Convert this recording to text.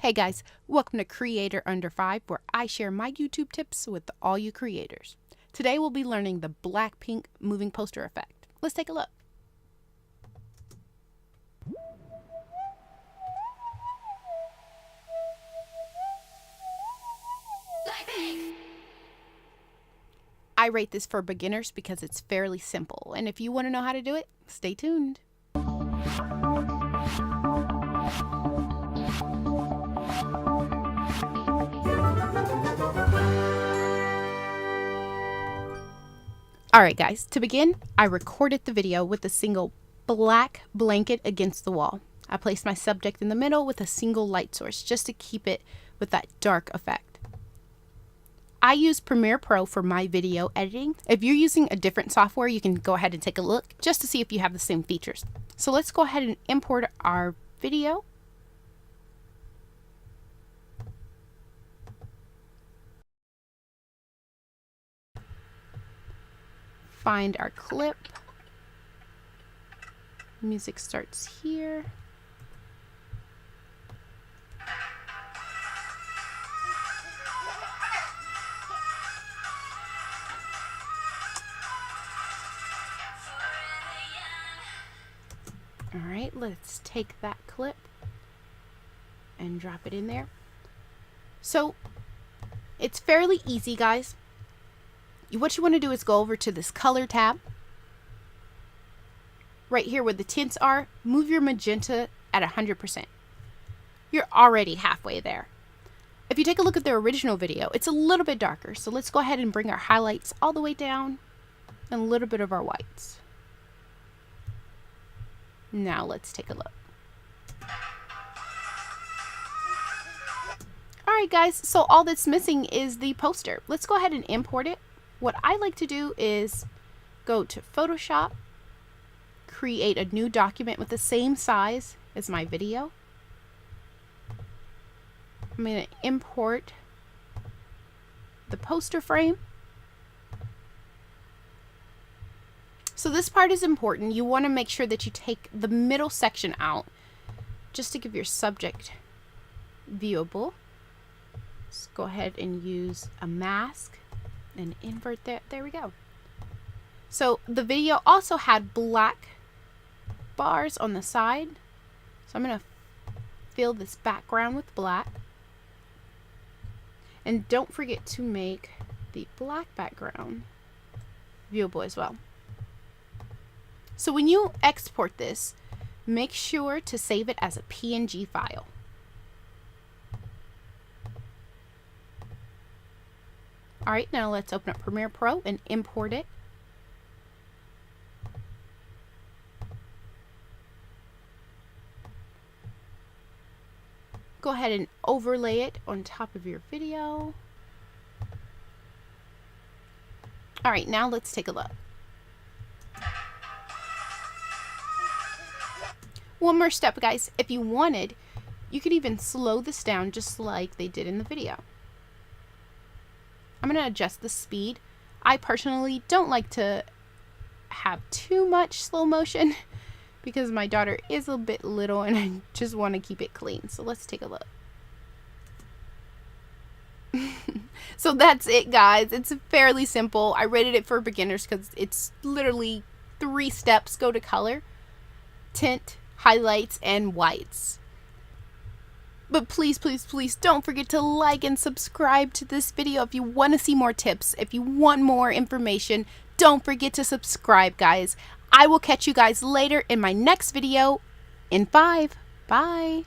Hey guys, welcome to Creator Under 5, where I share my YouTube tips with all you creators. Today we'll be learning the BlackPink moving poster effect. Let's take a look. I rate this for beginners because it's fairly simple, and if you want to know how to do it, stay tuned. Alright guys, to begin, I recorded the video with a single black blanket against the wall. I placed my subject in the middle with a single light source just to keep it with that dark effect. I use Premiere Pro for my video editing. If you're using a different software, you can go ahead and take a look just to see if you have the same features. So let's go ahead and import our video. Find our clip. Music starts here. All right, let's take that clip and drop it in there. So it's fairly easy, guys. What you want to do is go over to this color tab. Right here where the tints are, move your magenta at 100%. You're already halfway there. If you take a look at the original video, it's a little bit darker. So let's go ahead and bring our highlights all the way down and a little bit of our whites. Now let's take a look. Alright guys, so all that's missing is the poster. Let's go ahead and import it. What I like to do is go to Photoshop, create a new document with the same size as my video. I'm going to import the poster frame. So this part is important. You want to make sure that you take the middle section out just to give your subject viewable. Let's go ahead and use a mask and invert that. There we go. So the video also had black bars on the side. So I'm going to fill this background with black. And don't forget to make the black background viewable as well. So when you export this, make sure to save it as a PNG file. Alright, now let's open up Premiere Pro and import it. Go ahead and overlay it on top of your video. Alright, now let's take a look. One more step, guys. If you wanted, you could even slow this down just like they did in the video. I'm going to adjust the speed. I personally don't like to have too much slow motion because my daughter is a bit little and I just want to keep it clean. So let's take a look. So that's it, guys. It's fairly simple. I rated it for beginners because it's literally 3 steps. Go to color, tint, highlights, and whites. But please, please, please don't forget to like and subscribe to this video if you want to see more tips. If you want more information, don't forget to subscribe, guys. I will catch you guys later in my next video in 5. Bye.